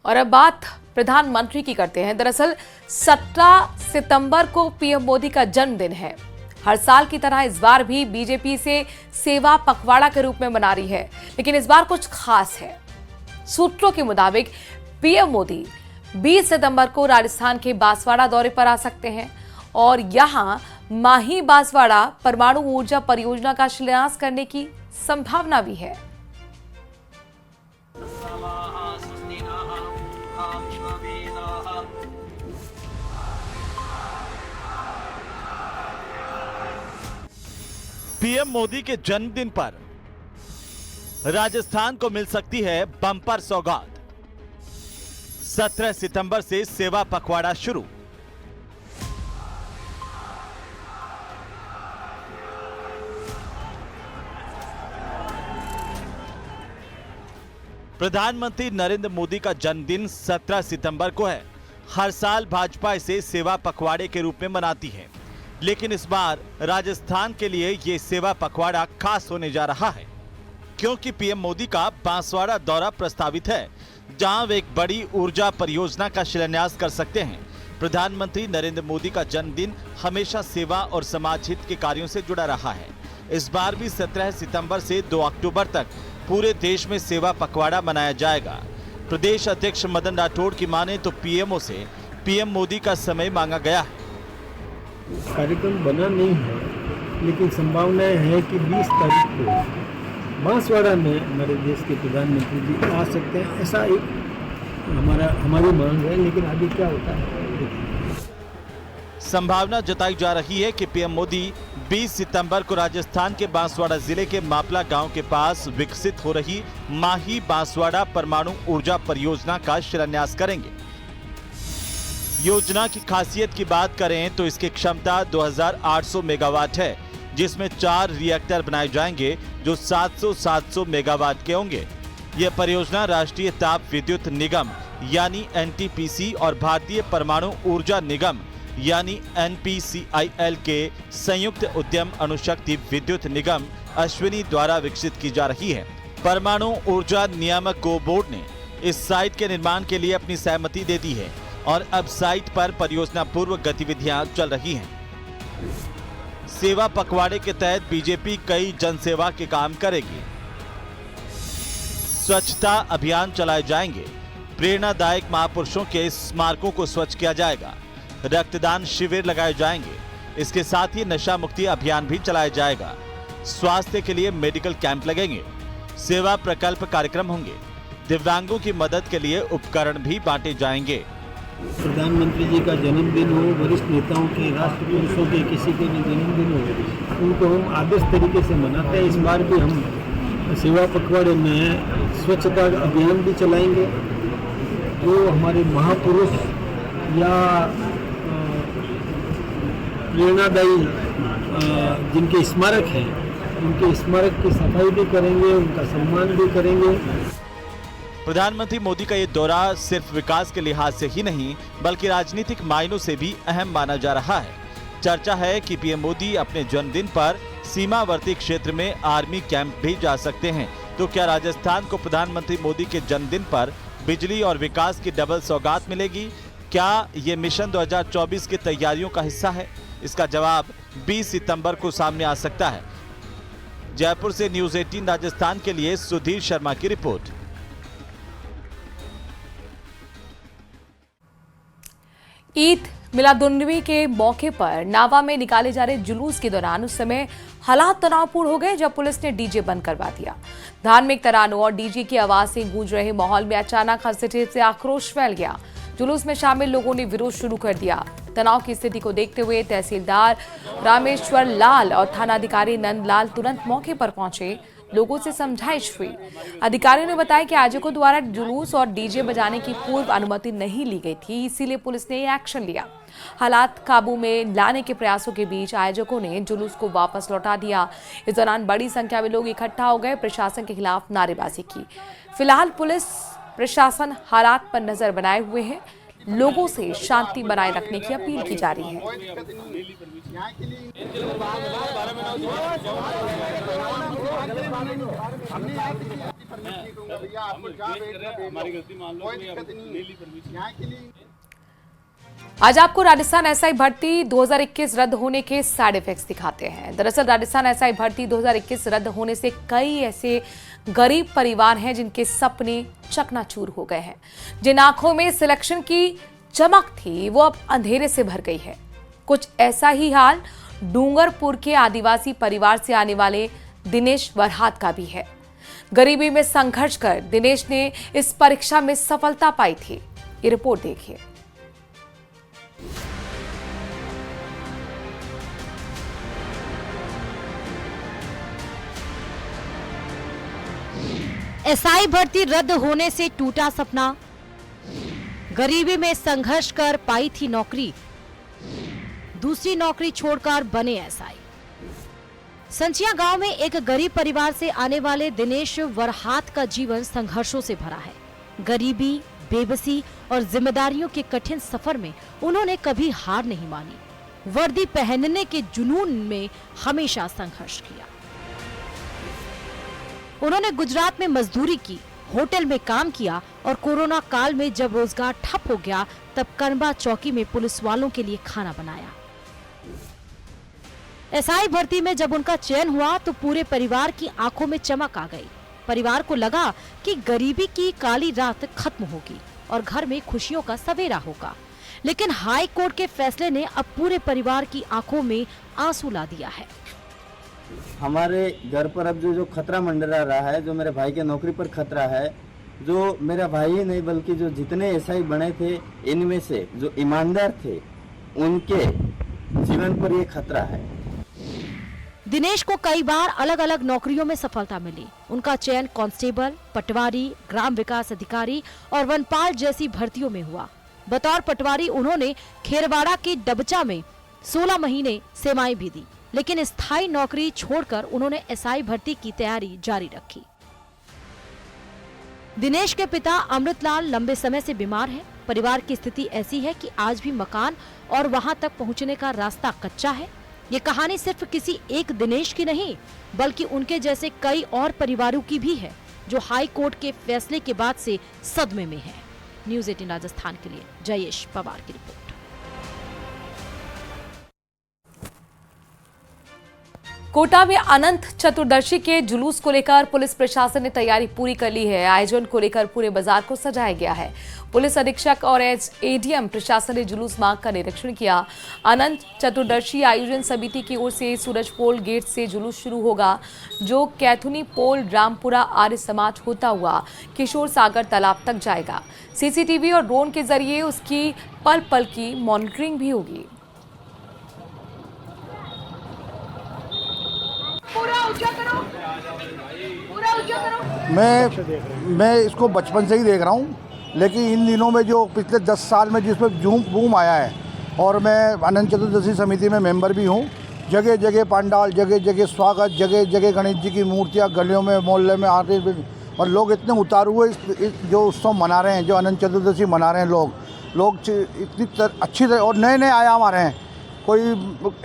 और अब बात प्रधानमंत्री की करते हैं। दरअसल 17 सितंबर को पीएम मोदी का जन्मदिन है। हर साल की तरह इस बार भी बीजेपी से सेवा पखवाड़ा के रूप में मना रही है, लेकिन इस बार कुछ खास है। सूत्रों के मुताबिक पीएम मोदी 20 सितंबर को राजस्थान के बांसवाड़ा दौरे पर आ सकते हैं और यहां माही बांसवाड़ा परमाणु ऊर्जा परियोजना का शिलान्यास करने की संभावना भी है। पीएम मोदी के जन्मदिन पर राजस्थान को मिल सकती है बम्पर सौगात। 17 सितंबर से सेवा पखवाड़ा शुरू। प्रधानमंत्री नरेंद्र मोदी का जन्मदिन 17 सितंबर को है। हर साल भाजपा इसे सेवा पखवाड़े के रूप में मनाती है, लेकिन इस बार राजस्थान के लिए ये सेवा पखवाड़ा खास होने जा रहा है, क्योंकि पीएम मोदी का बांसवाड़ा दौरा प्रस्तावित है, जहां वे एक बड़ी ऊर्जा परियोजना का शिलान्यास कर सकते हैं। प्रधानमंत्री नरेंद्र मोदी का जन्मदिन हमेशा सेवा और समाज हित के कार्यों से जुड़ा रहा है। इस बार भी 17 सितंबर से 2 अक्टूबर तक पूरे देश में सेवा पखवाड़ा मनाया जाएगा। प्रदेश अध्यक्ष मदन राठौड़ की माने तो पीएमओ से पीएम मोदी का समय मांगा गया है। कार्यक्रम बना नहीं है, लेकिन संभावनाएं है कि 20 तारीख को बांसवाड़ा में हमारे देश के प्रधानमंत्री जी आ सकते हैं। ऐसा एक हमारी मांग है, लेकिन अभी क्या होता है। संभावना जताई जा रही है कि पीएम मोदी 20 सितंबर को राजस्थान के बांसवाड़ा जिले के मापला गांव के पास विकसित हो रही माही बांसवाड़ा परमाणु ऊर्जा परियोजना का शिलान्यास करेंगे। योजना की खासियत की बात करें तो इसकी क्षमता 2800 मेगावाट है, जिसमें 4 रिएक्टर बनाए जाएंगे जो 700 मेगावाट के होंगे। यह परियोजना राष्ट्रीय ताप विद्युत निगम यानी एनटीपीसी और भारतीय परमाणु ऊर्जा निगम यानी एनपीसीआईएल के संयुक्त उद्यम अणुशक्ति विद्युत निगम अश्विनी द्वारा विकसित की जा रही है। परमाणु ऊर्जा नियामक बोर्ड ने इस साइट के निर्माण के लिए अपनी सहमति दे दी है और अब साइट पर परियोजना पूर्व गतिविधियां चल रही हैं। सेवा पखवाड़े के तहत बीजेपी कई जनसेवा के काम करेगी। स्वच्छता अभियान चलाए जाएंगे। प्रेरणादायक महापुरुषों के स्मारकों को स्वच्छ किया जाएगा। रक्तदान शिविर लगाए जाएंगे। इसके साथ ही नशा मुक्ति अभियान भी चलाया जाएगा। स्वास्थ्य के लिए मेडिकल कैंप लगेंगे। सेवा प्रकल्प कार्यक्रम होंगे। दिव्यांगों की मदद के लिए उपकरण भी बांटे जाएंगे। प्रधानमंत्री जी का जन्मदिन हो, वरिष्ठ नेताओं के, राष्ट्र पुरुषों के, किसी के भी जन्मदिन हो, उनको हम आदर्श तरीके से मनाते हैं। इस बार भी हम सेवा पखवाड़े में स्वच्छता अभियान भी चलाएंगे। जो हमारे महापुरुष या प्रेरणादायी जिनके स्मारक हैं, उनके स्मारक की सफाई भी करेंगे, उनका सम्मान भी करेंगे। प्रधानमंत्री मोदी का ये दौरा सिर्फ विकास के लिहाज से ही नहीं, बल्कि राजनीतिक मायनों से भी अहम माना जा रहा है। चर्चा है कि पीएम मोदी अपने जन्मदिन पर सीमावर्ती क्षेत्र में आर्मी कैंप भी जा सकते हैं। तो क्या राजस्थान को प्रधानमंत्री मोदी के जन्मदिन पर बिजली और विकास की डबल सौगात मिलेगी? क्या ये मिशन 2024 की तैयारियों का हिस्सा है? इसका जवाब 20 सितंबर को सामने आ सकता है। जयपुर से न्यूज़ 18 राजस्थान के लिए सुधीर शर्मा की रिपोर्ट। ईद मिलादुन्नबी के मौके पर नावा में निकाले जा रहे जुलूस के दौरान उस समय हालात तनावपूर्ण हो गए जब पुलिस ने डीजे बंद करवा दिया। धार्मिक तरानों और डीजे की आवाज से गूंज रहे माहौल में अचानक हंसते से आक्रोश फैल गया। जुलूस में शामिल लोगों ने विरोध शुरू कर दिया। तनाव की स्थिति को देखते हुए तहसीलदार रामेश्वर लाल और थानाधिकारी नंदलाल तुरंत मौके पर पहुंचे। लोगों से समझाइश हुई। अधिकारियों ने बताया कि आयोजकों द्वारा जुलूस और डीजे बजाने की पूर्व अनुमति नहीं ली गई थी, इसीलिए पुलिस ने एक्शन लिया। हालात काबू में लाने के प्रयासों के बीच आयोजकों ने जुलूस को वापस लौटा दिया। इस दौरान बड़ी संख्या में लोग इकट्ठा हो गए, प्रशासन के खिलाफ नारेबाजी की। फिलहाल पुलिस प्रशासन हालात पर नजर बनाए हुए है। लोगों से शांति बनाए रखने की अपील की जा रही है। भैया आपको जहाँ भेजना भेज दो, कोई दिक्कत नहीं है यहाँ के लिए। आज आपको राजस्थान एसआई भर्ती 2021 रद्द होने के साइड इफेक्ट्स दिखाते हैं। दरअसल राजस्थान एसआई भर्ती 2021 रद्द होने से कई ऐसे गरीब परिवार हैं जिनके सपने चकनाचूर हो गए हैं। जिन आंखों में सिलेक्शन की चमक थी वो अब अंधेरे से भर गई है। कुछ ऐसा ही हाल डूंगरपुर के आदिवासी परिवार से आने वाले दिनेश वरहात का भी है। गरीबी में संघर्ष कर दिनेश ने इस परीक्षा में सफलता पाई थी। ये रिपोर्ट देखिए। एसआई भर्ती रद्द होने से टूटा सपना, गरीबी में संघर्ष कर पाई थी नौकरी, दूसरी नौकरी छोड़कर बने एसआई। संचिया गांव में एक गरीब परिवार से आने वाले दिनेश वरहात का जीवन संघर्षों से भरा है। गरीबी, बेबसी और जिम्मेदारियों के कठिन सफर में उन्होंने कभी हार नहीं मानी। वर्दी पहनने के जुनून में हमेशा संघर्ष किया। उन्होंने गुजरात में मजदूरी की, होटल में काम किया और कोरोना काल में जब रोजगार ठप हो गया तब करबा चौकी में पुलिस वालों के लिए खाना बनाया। एसआई भर्ती में जब उनका चयन हुआ तो पूरे परिवार की आंखों में चमक आ गई। परिवार को लगा कि गरीबी की काली रात खत्म होगी और घर में खुशियों का सवेरा होगा। लेकिन हाई कोर्ट के फैसले ने अब पूरे परिवार की आंखों में आंसू ला दिया है। हमारे घर पर अब जो खतरा मंडरा रहा है, जो मेरे भाई के नौकरी पर खतरा है, जो मेरा भाई ही नहीं बल्कि जो जितने एसआई बने थे इनमें से जो ईमानदार थे उनके जीवन पर ये खतरा है। दिनेश को कई बार अलग अलग नौकरियों में सफलता मिली। उनका चयन कांस्टेबल, पटवारी, ग्राम विकास अधिकारी और वनपाल जैसी भर्तियों में हुआ। बतौर पटवारी उन्होंने खेरवाड़ा की डबचा में 16 महीने सेवाएं भी दी, लेकिन स्थायी नौकरी छोड़कर उन्होंने एसआई भर्ती की तैयारी जारी रखी। दिनेश के पिता अमृतलाल लंबे समय से बीमार हैं। परिवार की स्थिति ऐसी है कि आज भी मकान और वहां तक पहुंचने का रास्ता कच्चा है। ये कहानी सिर्फ किसी एक दिनेश की नहीं, बल्कि उनके जैसे कई और परिवारों की भी है जो हाई कोर्ट के फैसले के बाद से सदमे में है। न्यूज़ 18 राजस्थान के लिए जयेश पवार की रिपोर्ट। कोटा में अनंत चतुर्दशी के जुलूस को लेकर पुलिस प्रशासन ने तैयारी पूरी कर ली है। आयोजन को लेकर पूरे बाजार को सजाया गया है। पुलिस अधीक्षक और एडीएम प्रशासन ने जुलूस मार्ग का निरीक्षण किया। अनंत चतुर्दशी आयोजन समिति की ओर से सूरजपोल गेट से जुलूस शुरू होगा, जो कैथुनी पोल, रामपुरा आर्य समाज होता हुआ किशोर सागर तालाब तक जाएगा। सीसीटीवी और ड्रोन के जरिए उसकी पल पल की मॉनिटरिंग भी होगी। मैं इसको बचपन से ही देख रहा हूँ, लेकिन इन दिनों में जो पिछले 10 साल में जिसमें बूम आया है, और मैं अनंत चतुर्दशी समिति में मेंबर भी हूँ। जगह जगह पंडाल, जगह जगह स्वागत, जगह जगह गणेश जी की मूर्तियाँ गलियों में, मोहल्ले में आते, और लोग इतने उतारू हुए इस जो उत्सव मना रहे हैं, जो अनंत चतुर्दशी मना रहे हैं लोग इतनी अच्छी तरह, और नए नए आयाम आ रहे हैं। कोई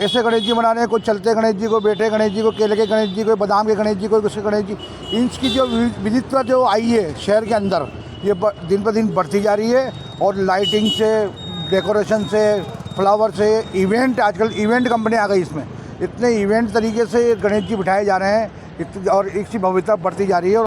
ऐसे गणेश जी बना रहे हैं, कोई चलते गणेश जी, कोई बैठे गणेश जी, कोई केले के गणेश जी, कोई बादाम के गणेश जी, कोई उसके गणेश जी। इनकी जो विविधता जो आई है शहर के अंदर, ये दिन पर दिन बढ़ती जा रही है। और लाइटिंग से, डेकोरेशन से, फ्लावर से, इवेंट, आजकल इवेंट कंपनी आ गई इसमें, इतने इवेंट तरीके से गणेश जी बिठाए जा रहे हैं और इसकी भव्यता बढ़ती जा रही है।